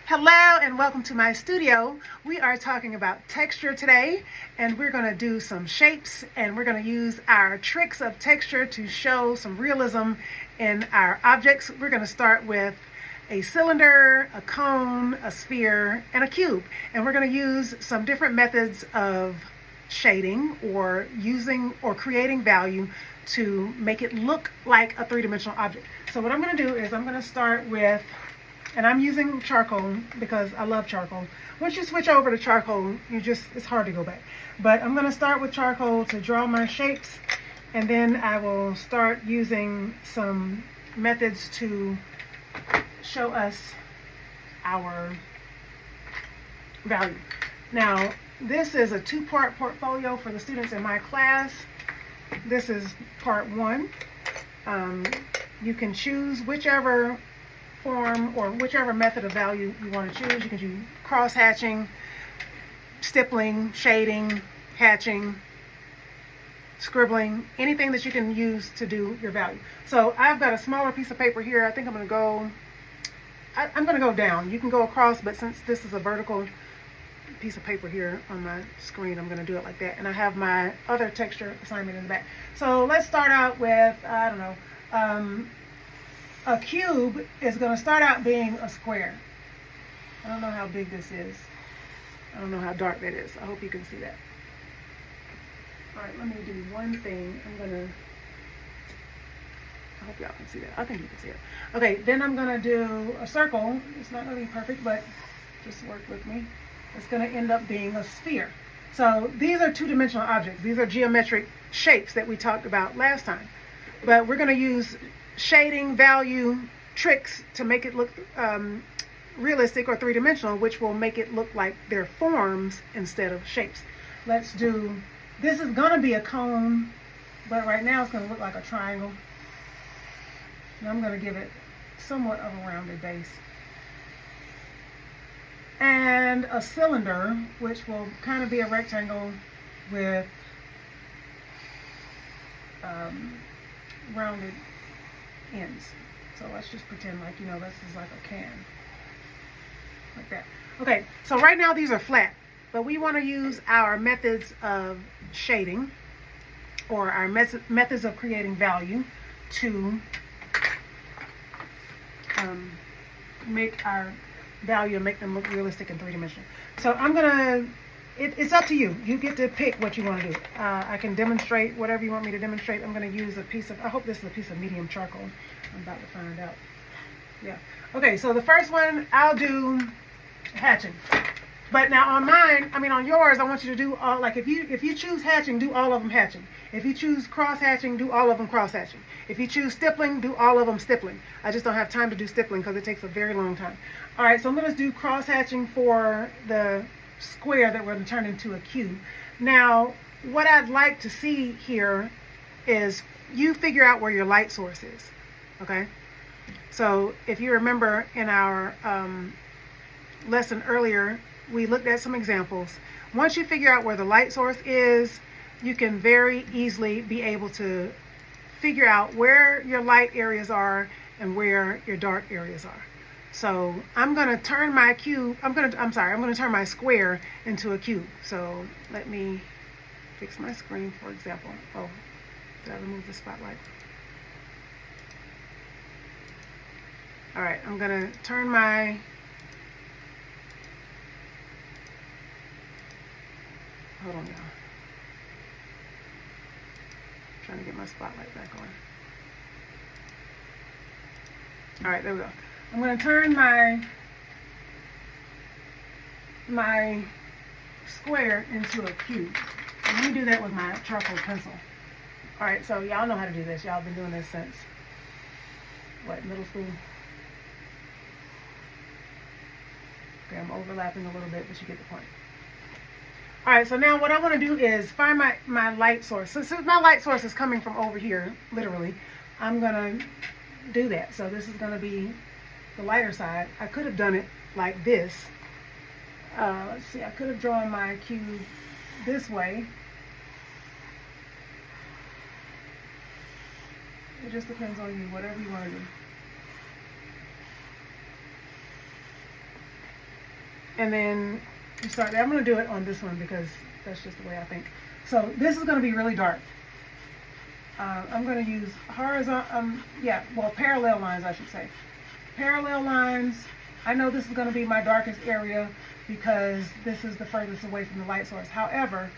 Hello and welcome to my studio. We are talking about texture today, and we're going to do some shapes, and we're going to use our tricks of texture to show some realism in our objects. We're going to start with a cylinder, a cone, a sphere, and a cube, and we're going to use some different methods of shading or using or creating value to make it look like a three-dimensional object. So what I'm going to do is I'm going to start with, and I'm using charcoal because I love charcoal. Once you switch over to charcoal, it's hard to go back. But I'm going to start with charcoal to draw my shapes, and then I will start using some methods to show us our value. Now, this is a two-part portfolio for the students in my class. This is part one. You can choose whichever form or whichever method of value you want to choose. You can do cross-hatching, stippling, shading, hatching, scribbling, anything that you can use to do your value. So I've got a smaller piece of paper here. I think I'm going to go down. You can go across, but since this is a vertical piece of paper here on my screen, I'm going to do it like that. And I have my other texture assignment in the back. So let's start out with, I don't know, a cube is going to start out being a square. I don't know how big this is. I don't know how dark that is. I hope you can see that. All right, let me do one thing. I hope y'all can see that. I think you can see it. Okay, then I'm going to do a circle. It's not going to be perfect, but just work with me. It's going to end up being a sphere. So these are two-dimensional objects. These are geometric shapes that we talked about last time. But we're going to use shading, value, tricks to make it look realistic or three-dimensional, which will make it look like they're forms instead of shapes. Let's do, this is going to be a cone, but right now it's going to look like a triangle. And I'm going to give it somewhat of a rounded base. And a cylinder, which will kind of be a rectangle with rounded ends. So let's just pretend like, this is like a can. Like that. Okay, so right now these are flat, but we want to use our methods of shading or our methods of creating value to make our value and make them look realistic and three-dimensional. So I'm gonna, it's up to you. You get to pick what you want to do. I can demonstrate whatever you want me to demonstrate. I'm gonna use a piece of, I hope this is a piece of medium charcoal. I'm about to find out. Yeah. Okay, so the first one, I'll do hatching. But now on mine, on yours, I want you to do all, like if you choose hatching, do all of them hatching. If you choose cross-hatching, do all of them cross-hatching. If you choose stippling, do all of them stippling. I just don't have time to do stippling because it takes a very long time. All right, so I'm going to do cross-hatching for the square that we're going to turn into a cube. Now, what I'd like to see here is you figure out where your light source is, okay? So if you remember in our lesson earlier, we looked at some examples. Once you figure out where the light source is, you can very easily be able to figure out where your light areas are and where your dark areas are. So I'm going to turn my cube, I'm going to turn my square into a cube. So let me fix my screen, for example. Oh, did I remove the spotlight? All right, I'm going to turn my hold on, y'all. Trying to get my spotlight back on. All right, there we go. I'm going to turn my square into a cube. And let me do that with my charcoal pencil. All right, so y'all know how to do this. Y'all been doing this since, what, middle school? Okay, I'm overlapping a little bit, but you get the point. All right, so now what I want to do is find my light source. So since my light source is coming from over here, literally, I'm going to do that. So this is going to be the lighter side. I could have done it like this. Let's see, I could have drawn my cube this way. It just depends on you, whatever you want to do. and then you start there. I'm going to do it on this one because that's just the way I think. So this is going to be really dark. I'm going to use parallel lines, I should say. Parallel lines. I know this is going to be my darkest area because this is the furthest away from the light source. However,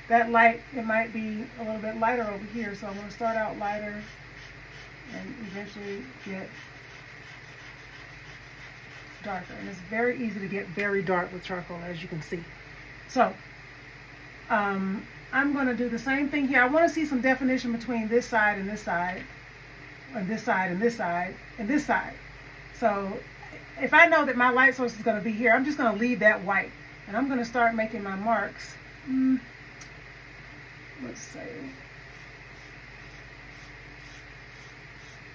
that light, it might be a little bit lighter over here, so I'm going to start out lighter and eventually get darker. And it's very easy to get very dark with charcoal, as you can see. So, I'm going to do the same thing here. I want to see some definition between this side and this side, and this side and this side, and this side. So, if I know that my light source is going to be here, I'm just going to leave that white. And I'm going to start making my marks. Let's see.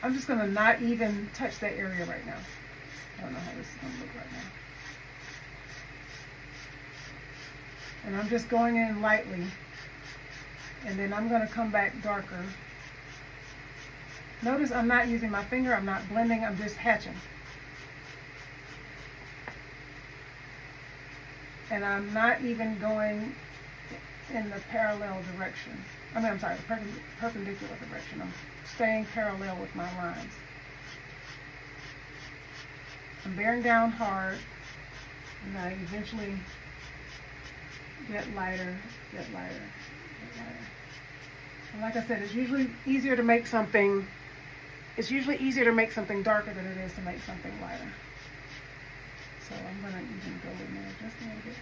I'm just going to not even touch that area right now. I don't know how this is going to look right now. And I'm just going in lightly. And then I'm going to come back darker. Notice I'm not using my finger. I'm not blending. I'm just hatching. And I'm not even going in the parallel direction. I'm sorry, the perpendicular direction. I'm staying parallel with my lines. I'm bearing down hard, and I eventually get lighter, get lighter, get lighter. And like I said, it's usually easier to make something darker than it is to make something lighter. So I'm going to even go in there just a little bit.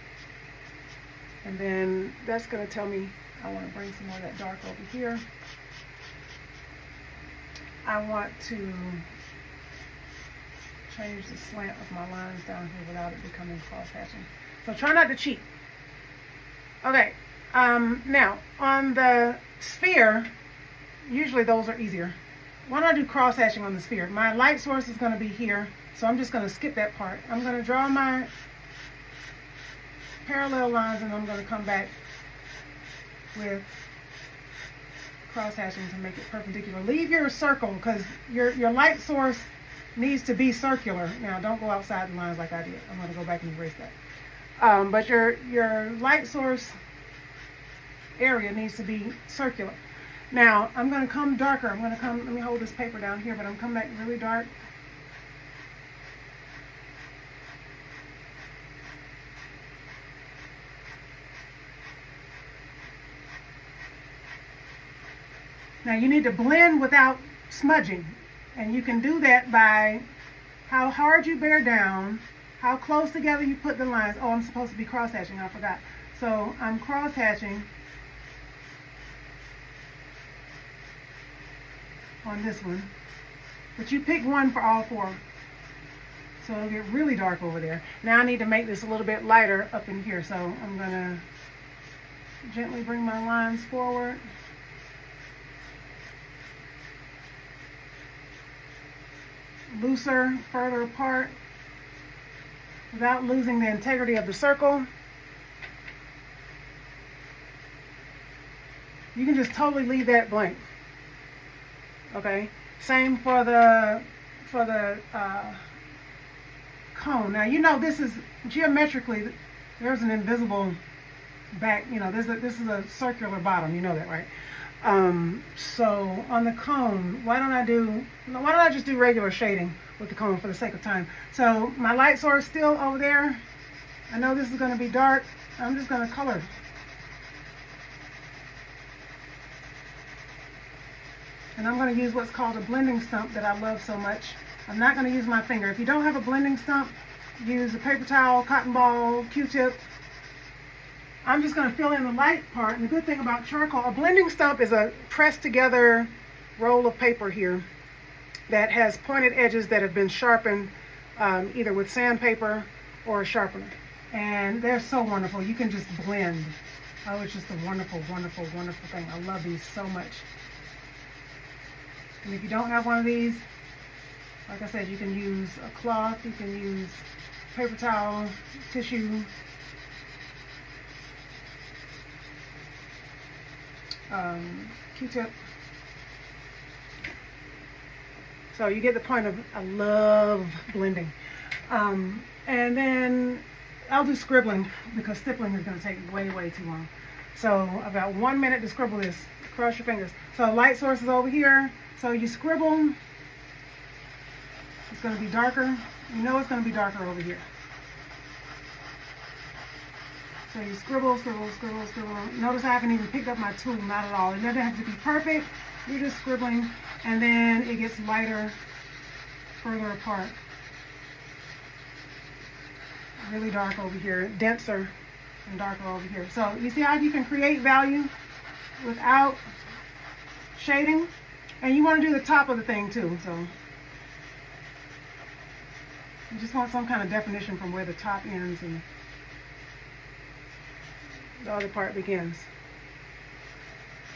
And then that's going to tell me I want to bring some more of that dark over here. I want to change the slant of my lines down here without it becoming cross-hatching. So try not to cheat. Okay, now on the sphere, usually those are easier. Why don't I do cross-hatching on the sphere? My light source is going to be here, so I'm just going to skip that part. I'm going to draw my parallel lines, and I'm going to come back with cross-hatching to make it perpendicular. Leave your circle, because your light source needs to be circular. Now, don't go outside the lines like I did. I'm going to go back and erase that. But your light source area needs to be circular. Now, I'm going to come darker. Let me hold this paper down here, but I'm coming back really dark. Now you need to blend without smudging, and you can do that by how hard you bear down, how close together you put the lines. Oh, I'm supposed to be cross-hatching, I forgot. So I'm cross-hatching on this one, but you pick one for all four. So it'll get really dark over there. Now I need to make this a little bit lighter up in here, so I'm gonna gently bring my lines forward. Looser, further apart, without losing the integrity of the circle. You can just totally leave that blank. Okay, same for the cone. Now you know this is geometrically, there's an invisible back. You know, this is a circular bottom. You know that, right? So on the cone, why don't I just do regular shading with the cone for the sake of time? So my light source still over there. I know this is going to be dark. I'm just going to color. And I'm going to use what's called a blending stump that I love so much. I'm not going to use my finger. If you don't have a blending stump, use a paper towel, cotton ball, Q-tip. I'm just going to fill in the light part. And the good thing about charcoal, a blending stump is a pressed together roll of paper here that has pointed edges that have been sharpened either with sandpaper or a sharpener. And they're so wonderful. You can just blend. Oh, it's just a wonderful, wonderful, wonderful thing. I love these so much. And if you don't have one of these, like I said, you can use a cloth, you can use paper towel, tissue, Q-tip. So you get the point of, I love blending. And then I'll do scribbling because stippling is going to take way, way too long. So I've got 1 minute to scribble this. Cross your fingers. So light source is over here. So you scribble. It's going to be darker. You know it's going to be darker over here. So you scribble, scribble, scribble, scribble. Notice I haven't even picked up my tool, not at all. It doesn't have to be perfect. You're just scribbling, and then it gets lighter further apart. Really dark over here, denser and darker over here. So you see how you can create value without shading? And you want to do the top of the thing too. So you just want some kind of definition from where the top ends and the other part begins.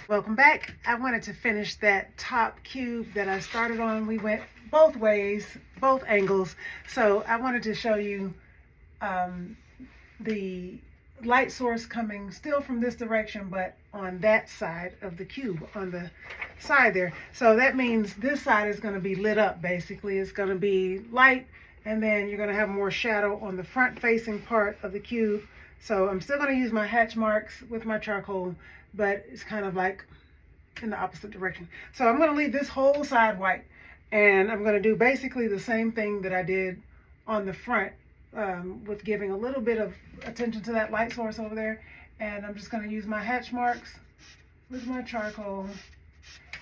Welcome back. I wanted to finish that top cube that I started on. We went both ways, both angles. So I wanted to show you the light source coming still from this direction, but on that side of the cube, on the side there. So that means this side is going to be lit up, basically. It's going to be light, and then you're going to have more shadow on the front facing part of the cube. So I'm still going to use my hatch marks with my charcoal, but it's kind of like in the opposite direction. So I'm going to leave this whole side white, and I'm going to do basically the same thing that I did on the front, with giving a little bit of attention to that light source over there. And I'm just going to use my hatch marks with my charcoal.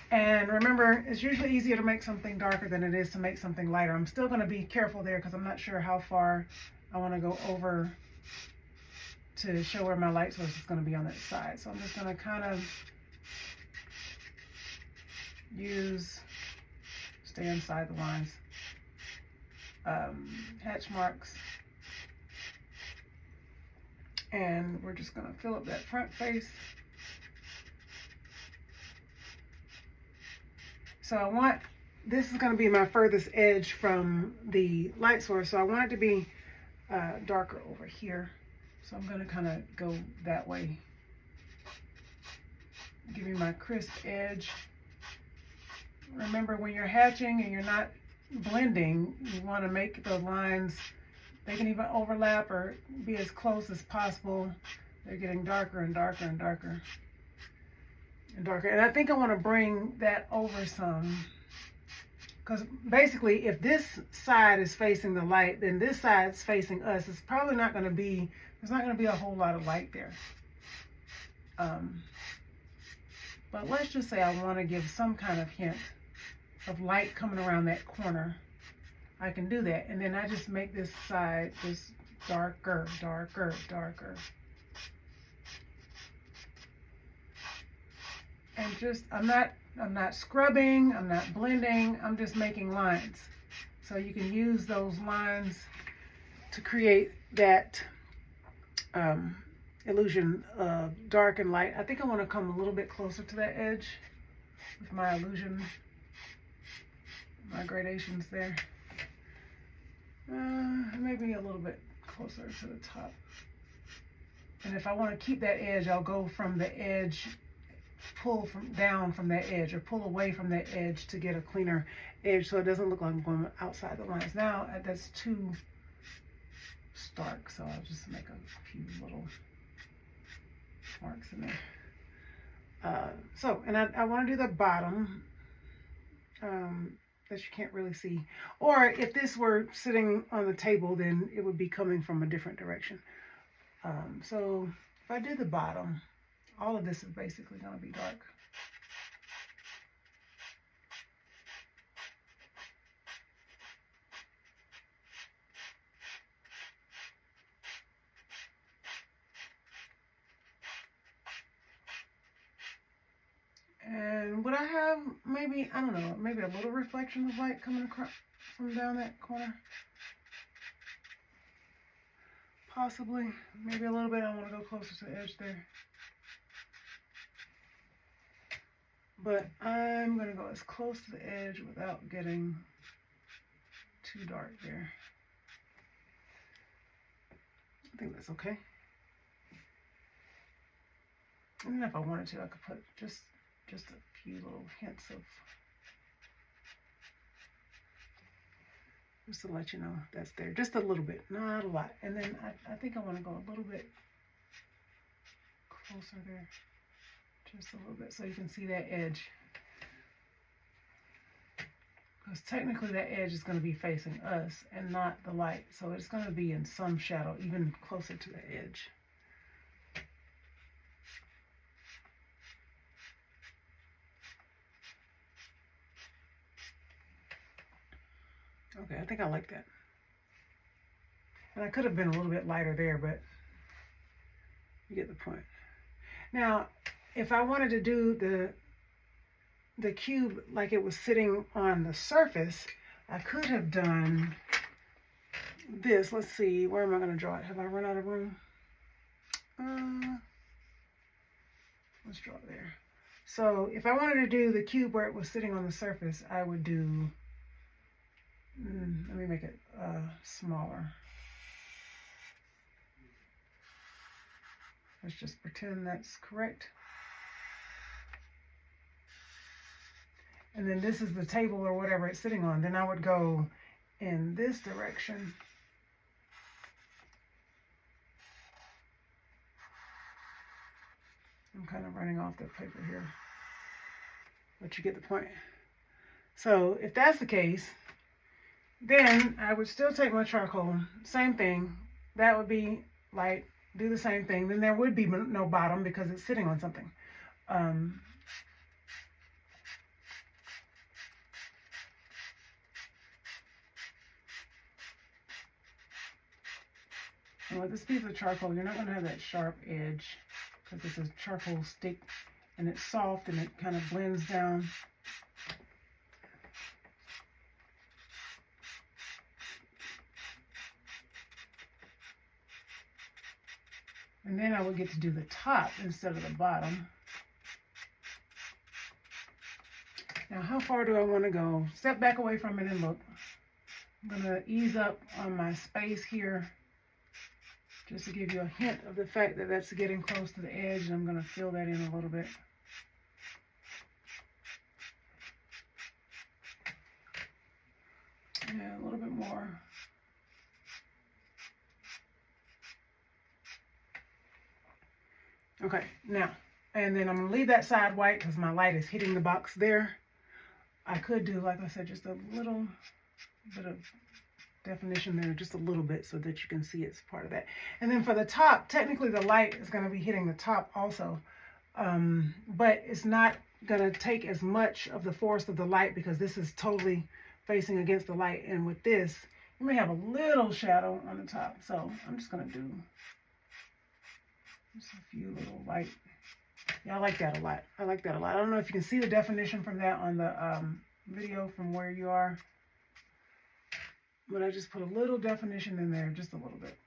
And remember, it's usually easier to make something darker than it is to make something lighter. I'm still going to be careful there because I'm not sure how far I want to go over to show where my light source is going to be on that side. So I'm just going to kind of stay inside the lines, hatch marks. And we're just going to fill up that front face. So this is going to be my furthest edge from the light source. So I want it to be darker over here. So I'm going to kind of go that way. Give me my crisp edge. Remember, when you're hatching and you're not blending, you want to make the lines, they can even overlap or be as close as possible. They're getting darker and darker and darker and darker. And I think I want to bring that over some, because basically if this side is facing the light, then this side is facing us. It's probably not going to be, there's not going to be a whole lot of light there. But let's just say I want to give some kind of hint of light coming around that corner. I can do that, and then I just make this side just darker, darker, darker. And just, I'm not scrubbing, I'm not blending, I'm just making lines. So you can use those lines to create that illusion of dark and light. I think I want to come a little bit closer to that edge with my illusion, my gradations there. Maybe a little bit closer to the top. And if I want to keep that edge, I'll go from the edge, pull down from that edge, or pull away from that edge to get a cleaner edge so it doesn't look like I'm going outside the lines. Now that's too stark, so I'll just make a few little marks in there. And I want to do the bottom that you can't really see. Or if this were sitting on the table, then it would be coming from a different direction. So if I do the bottom, all of this is basically going to be dark. And would I have maybe, I don't know, maybe a little reflection of light coming across from down that corner? Possibly, maybe a little bit. I want to go closer to the edge there. But I'm going to go as close to the edge without getting too dark there. I think that's okay. And then if I wanted to, I could put just a few little hints of Just to let you know that's there. Just a little bit, not a lot. And then I think I want to go a little bit closer there. Just a little bit so you can see that edge. Because technically that edge is going to be facing us and not the light. So it's going to be in some shadow, even closer to the edge. Okay, I think I like that. And I could have been a little bit lighter there, but you get the point. Now, if I wanted to do the cube like it was sitting on the surface, I could have done this. Let's see, where am I going to draw it? Have I run out of room? Let's draw it there. So if I wanted to do the cube where it was sitting on the surface, I would do, let me make it smaller. Let's just pretend that's correct. And then this is the table or whatever it's sitting on. Then I would go in this direction. I'm kind of running off the paper here, but you get the point. So if that's the case, then I would still take my charcoal, same thing. That would be light, do the same thing. Then there would be no bottom because it's sitting on something. And with this piece of charcoal, you're not going to have that sharp edge because it's a charcoal stick and it's soft and it kind of blends down. And then I would get to do the top instead of the bottom. Now, how far do I want to go? Step back away from it and look. I'm going to ease up on my space here just to give you a hint of the fact that that's getting close to the edge. And I'm going to fill that in a little bit. Yeah, a little bit more. Okay, now, and then I'm going to leave that side white because my light is hitting the box there. I could do, like I said, just a little bit of definition there, just a little bit so that you can see it's part of that. And then for the top, technically the light is going to be hitting the top also, but it's not going to take as much of the force of the light because this is totally facing against the light. And with this, you may have a little shadow on the top. So I'm just going to do just a few little light. Yeah, I like that a lot. I like that a lot. I don't know if you can see the definition from that on the video from where you are. But I just put a little definition in there, just a little bit.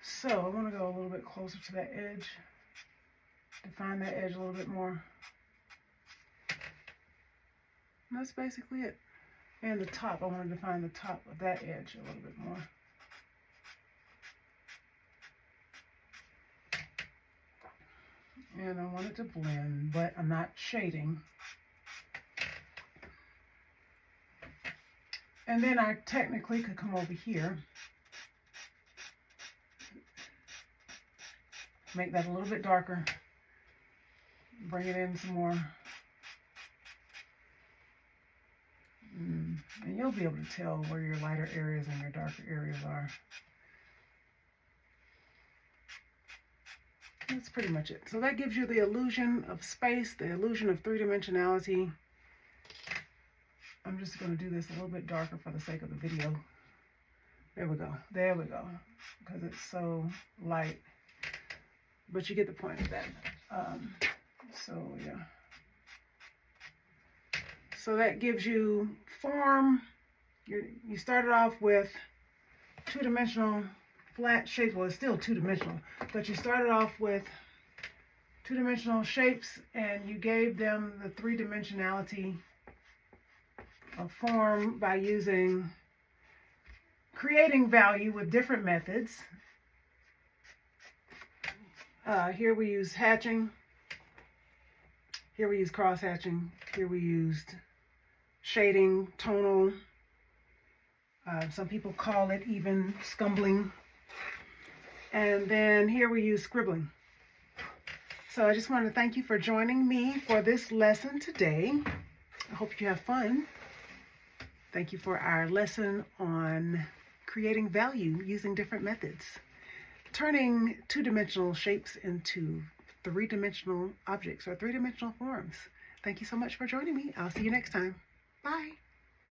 So I want to go a little bit closer to that edge. Define that edge a little bit more. And that's basically it. And the top, I want to define the top of that edge a little bit more. And I want it to blend, but I'm not shading. And then I technically could come over here, make that a little bit darker, bring it in some more. And you'll be able to tell where your lighter areas and your darker areas are. That's pretty much it. So that gives you the illusion of space, the illusion of three-dimensionality. I'm just going to do this a little bit darker for the sake of the video. There we go. There we go. Because it's so light. But you get the point of that. So, yeah. So that gives you form. You started off with two-dimensional flat shapes. Well, it's still two-dimensional. But you started off with two-dimensional shapes and you gave them the three-dimensionality of form by creating value with different methods. Here we use hatching. Here we use cross-hatching. Here we used shading, tonal. Some people call it even scumbling. And then here we use scribbling. So I just want to thank you for joining me for this lesson today. I hope you have fun. Thank you for our lesson on creating value using different methods. Turning two-dimensional shapes into three-dimensional objects or three-dimensional forms. Thank you so much for joining me. I'll see you next time. Bye.